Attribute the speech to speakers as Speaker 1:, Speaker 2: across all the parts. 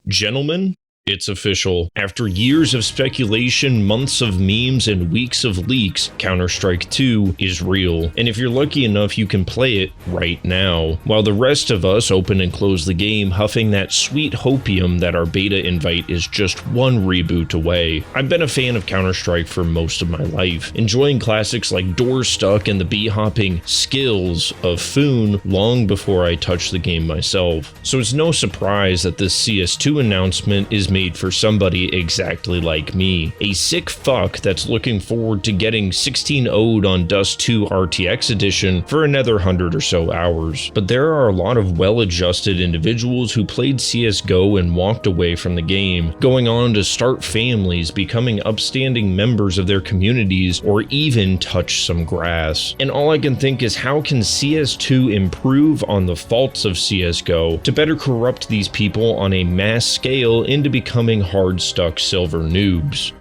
Speaker 1: Gentlemen, it's official. After years of speculation, months of memes, and weeks of leaks, Counter-Strike 2 is real. And if you're lucky enough, you can play it right now. While the rest of us open and close the game, huffing that sweet hopium that our beta invite is just one reboot away. I've been a fan of Counter-Strike for most of my life, enjoying classics like Door Stuck and the bee-hopping skills of Foon long before I touched the game myself. So it's no surprise that this CS2 announcement is made for somebody exactly like me, a sick fuck that's looking forward to getting 16-0'd on Dust 2 RTX edition for another 100 or so hours. But there are a lot of well-adjusted individuals who played CSGO and walked away from the game, going on to start families, becoming upstanding members of their communities, or even touch some grass. And all I can think is, how can CS2 improve on the faults of CSGO to better corrupt these people on a mass scale into becoming hard-stuck silver noobs?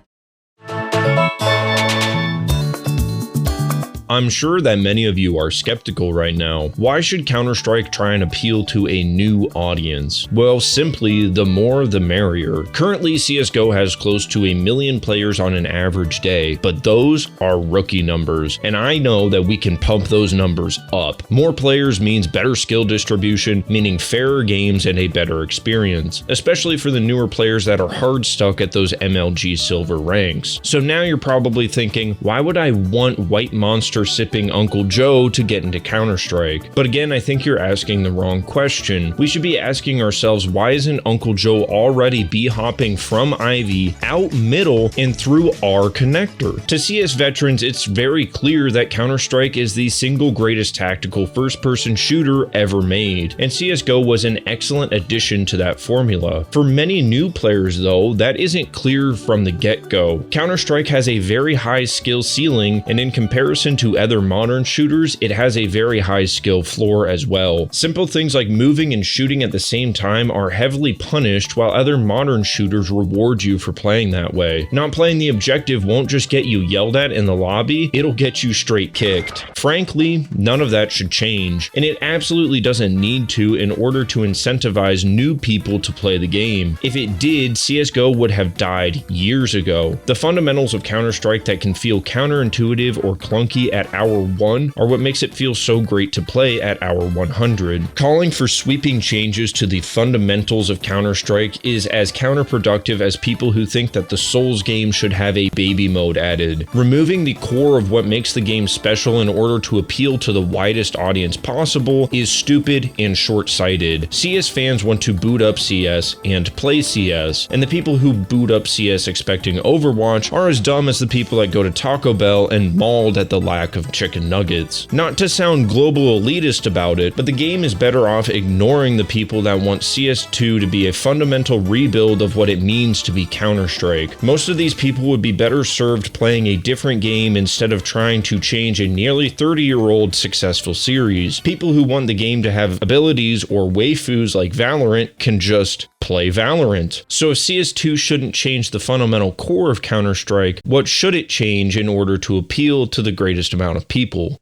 Speaker 1: I'm sure that many of you are skeptical right now. Why should Counter-Strike try and appeal to a new audience? Well, simply, the more the merrier. Currently, CSGO has close to 1 million players on an average day, but those are rookie numbers, and I know that we can pump those numbers up. More players means better skill distribution, meaning fairer games and a better experience, especially for the newer players that are hard stuck at those MLG silver ranks. So now you're probably thinking, why would I want White Monster sipping Uncle Joe to get into Counter-Strike? But again, I think you're asking the wrong question. We should be asking ourselves, why isn't Uncle Joe already bee-hopping from Ivy out middle and through our connector? To CS veterans, it's very clear that Counter-Strike is the single greatest tactical first-person shooter ever made, and CSGO was an excellent addition to that formula. For many new players though, that isn't clear from the get-go. Counter-Strike has a very high skill ceiling, and in comparison to other modern shooters, it has a very high skill floor as well. Simple things like moving and shooting at the same time are heavily punished, while other modern shooters reward you for playing that way. Not playing the objective won't just get you yelled at in the lobby, it'll get you straight kicked. Frankly, none of that should change, and it absolutely doesn't need to in order to incentivize new people to play the game. If it did, CSGO would have died years ago. The fundamentals of Counter-Strike that can feel counterintuitive or clunky at hour 1 are what makes it feel so great to play at hour 100. Calling for sweeping changes to the fundamentals of Counter-Strike is as counterproductive as people who think that the Souls game should have a baby mode added. Removing the core of what makes the game special in order to appeal to the widest audience possible is stupid and short-sighted. CS fans want to boot up CS and play CS, and the people who boot up CS expecting Overwatch are as dumb as the people that go to Taco Bell and mauled at the lack of chicken nuggets. Not to sound global elitist about it, but the game is better off ignoring the people that want CS2 to be a fundamental rebuild of what it means to be Counter-Strike. Most of these people would be better served playing a different game instead of trying to change a nearly 30-year-old successful series. People who want the game to have abilities or waifus like Valorant can just play Valorant. So if CS2 shouldn't change the fundamental core of Counter-Strike, what should it change in order to appeal to the greatest amount of people?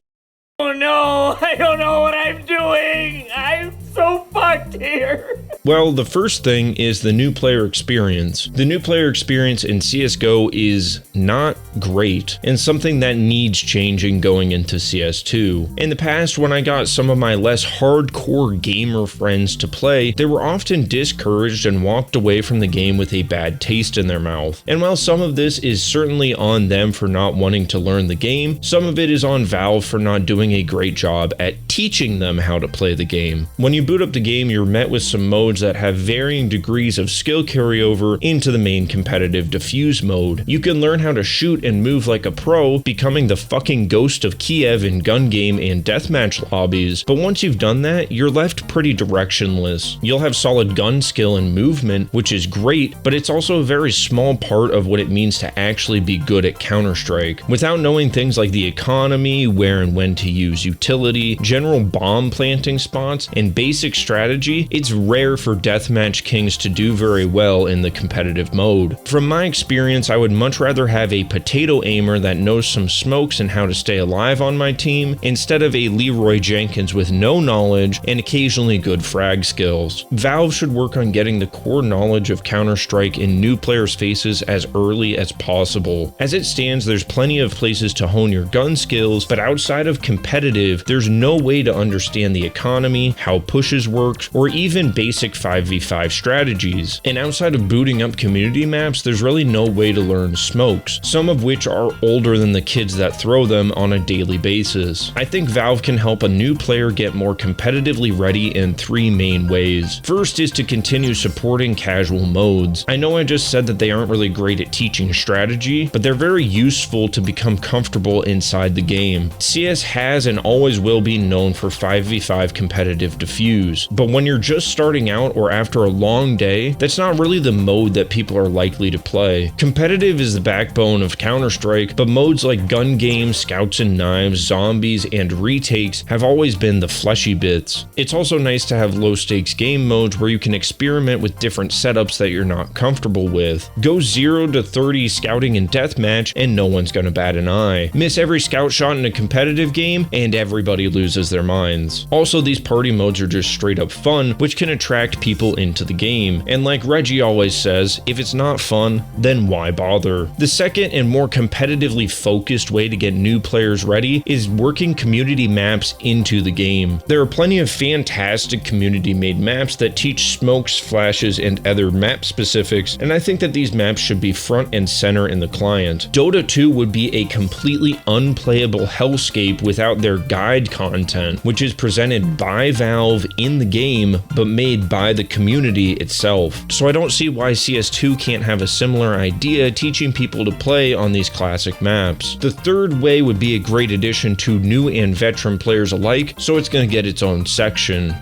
Speaker 2: Oh no, I don't know what I'm doing! I'm so fucked here!
Speaker 1: Well, the first thing is the new player experience. The new player experience in CSGO is not great, and something that needs changing going into CS2. In the past, when I got some of my less hardcore gamer friends to play, they were often discouraged and walked away from the game with a bad taste in their mouth. And while some of this is certainly on them for not wanting to learn the game, some of it is on Valve for not doing a great job at teaching them how to play the game. When you boot up the game, you're met with some modes that have varying degrees of skill carryover into the main competitive diffuse mode. You can learn how to shoot and move like a pro, becoming the fucking Ghost of Kiev in gun game and deathmatch lobbies, but once you've done that, you're left pretty directionless. You'll have solid gun skill and movement, which is great, but it's also a very small part of what it means to actually be good at Counter-Strike. Without knowing things like the economy, where and when to use utility, general bomb planting spots, and basic strategy, it's rare for for deathmatch kings to do very well in the competitive mode. From my experience, I would much rather have a potato aimer that knows some smokes and how to stay alive on my team, instead of a Leroy Jenkins with no knowledge and occasionally good frag skills. Valve should work on getting the core knowledge of Counter-Strike in new players' faces as early as possible. As it stands, there's plenty of places to hone your gun skills, but outside of competitive, there's no way to understand the economy, how pushes work, or even basic 5v5 strategies. And outside of booting up community maps, there's really no way to learn smokes, some of which are older than the kids that throw them on a daily basis. I think Valve can help a new player get more competitively ready in three main ways. First is to continue supporting casual modes. I know I just said that they aren't really great at teaching strategy, but they're very useful to become comfortable inside the game. CS has and always will be known for 5v5 competitive defuse, but when you're just starting out or after a long day, that's not really the mode that people are likely to play. Competitive is the backbone of Counter-Strike, but modes like gun games, scouts and knives, zombies, and retakes have always been the fleshy bits. It's also nice to have low stakes game modes where you can experiment with different setups that you're not comfortable with. Go 0 to 30 scouting and deathmatch and no one's gonna bat an eye. Miss every scout shot in a competitive game and everybody loses their minds. Also, these party modes are just straight up fun, which can attract people into the game. And like Reggie always says, if it's not fun, then why bother? The second and more competitively focused way to get new players ready is working community maps into the game. There are plenty of fantastic community made maps that teach smokes, flashes, and other map specifics, and I think that these maps should be front and center in the client. Dota 2 would be a completely unplayable hellscape without their guide content, which is presented by Valve in the game, but made by the community itself. So I don't see why CS2 can't have a similar idea teaching people to play on these classic maps. The third way would be a great addition to new and veteran players alike, so it's going to get its own section.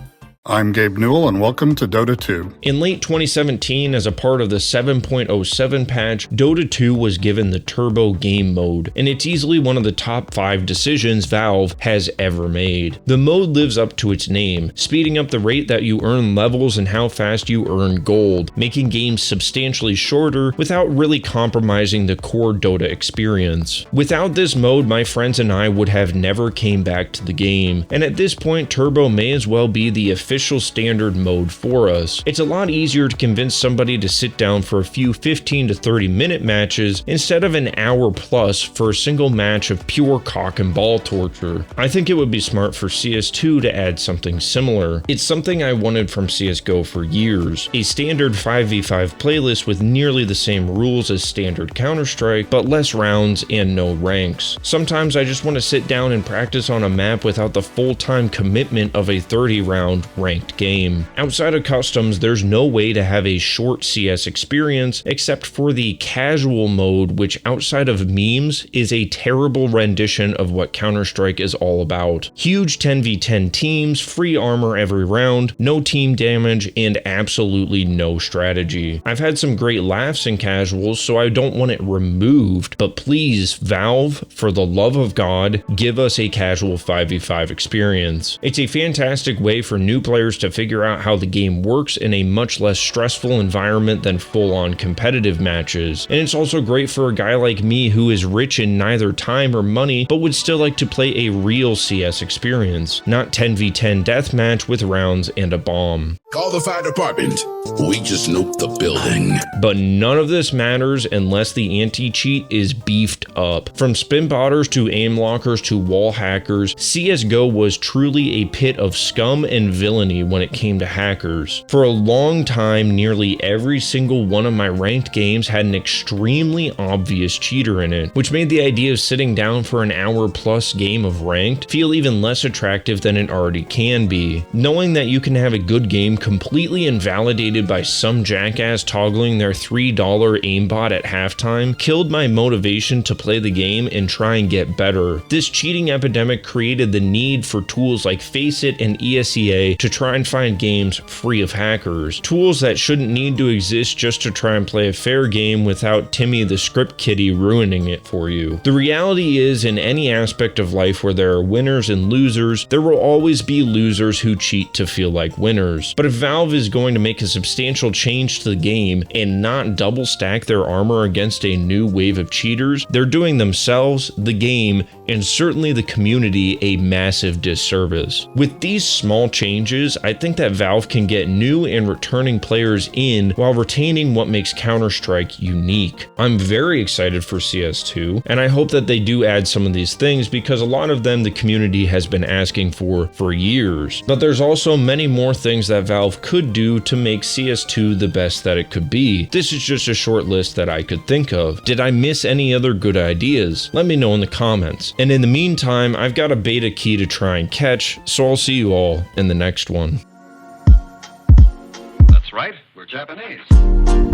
Speaker 3: I'm Gabe Newell and welcome to Dota 2.
Speaker 1: In late 2017, as a part of the 7.07 patch, Dota 2 was given the Turbo Game Mode, and it's easily one of the top 5 decisions Valve has ever made. The mode lives up to its name, speeding up the rate that you earn levels and how fast you earn gold, making games substantially shorter without really compromising the core Dota experience. Without this mode, my friends and I would have never came back to the game, and at this point, Turbo may as well be the official standard mode for us. It's a lot easier to convince somebody to sit down for a few 15 to 30 minute matches instead of an hour plus for a single match of pure cock and ball torture. I think it would be smart for CS2 to add something similar. It's something I wanted from CSGO for years. A standard 5v5 playlist with nearly the same rules as standard Counter-Strike, but less rounds and no ranks. Sometimes I just want to sit down and practice on a map without the full-time commitment of a 30-round ranked game. Outside of customs, there's no way to have a short CS experience except for the casual mode, which outside of memes is a terrible rendition of what Counter-Strike is all about. Huge 10v10 teams, free armor every round, no team damage, and absolutely no strategy. I've had some great laughs in casuals, so I don't want it removed, but please, Valve, for the love of God, give us a casual 5v5 experience. It's a fantastic way for new players to figure out how the game works in a much less stressful environment than full-on competitive matches. And it's also great for a guy like me who is rich in neither time or money, but would still like to play a real CS experience, not 10v10 deathmatch with rounds and a bomb.
Speaker 4: Call the fire department. We just nuked the building.
Speaker 1: But none of this matters unless the anti-cheat is beefed up. From spin botters to aim lockers to wall hackers, CSGO was truly a pit of scum and villainy when it came to hackers. For a long time, nearly every single one of my ranked games had an extremely obvious cheater in it, which made the idea of sitting down for an hour plus game of ranked feel even less attractive than it already can be. Knowing that you can have a good game completely invalidated by some jackass toggling their $3 aimbot at halftime killed my motivation to play the game and try and get better. This cheating epidemic created the need for tools like Faceit and ESEA to try and find games free of hackers. Tools that shouldn't need to exist just to try and play a fair game without Timmy the script kiddie ruining it for you. The reality is, in any aspect of life where there are winners and losers, there will always be losers who cheat to feel like winners. But if Valve is going to make a substantial change to the game and not double stack their armor against a new wave of cheaters, they're doing themselves, the game, and certainly the community a massive disservice. With these small changes, I think that Valve can get new and returning players in while retaining what makes Counter-Strike unique. I'm very excited for CS2, and I hope that they do add some of these things because a lot of them the community has been asking for years. But there's also many more things that Valve could do to make CS2 the best that it could be. This is just a short list that I could think of. Did I miss any other good ideas? Let me know in the comments. And in the meantime, I've got a beta key to try and catch, so I'll see you all in the next one.
Speaker 5: That's right, we're Japanese.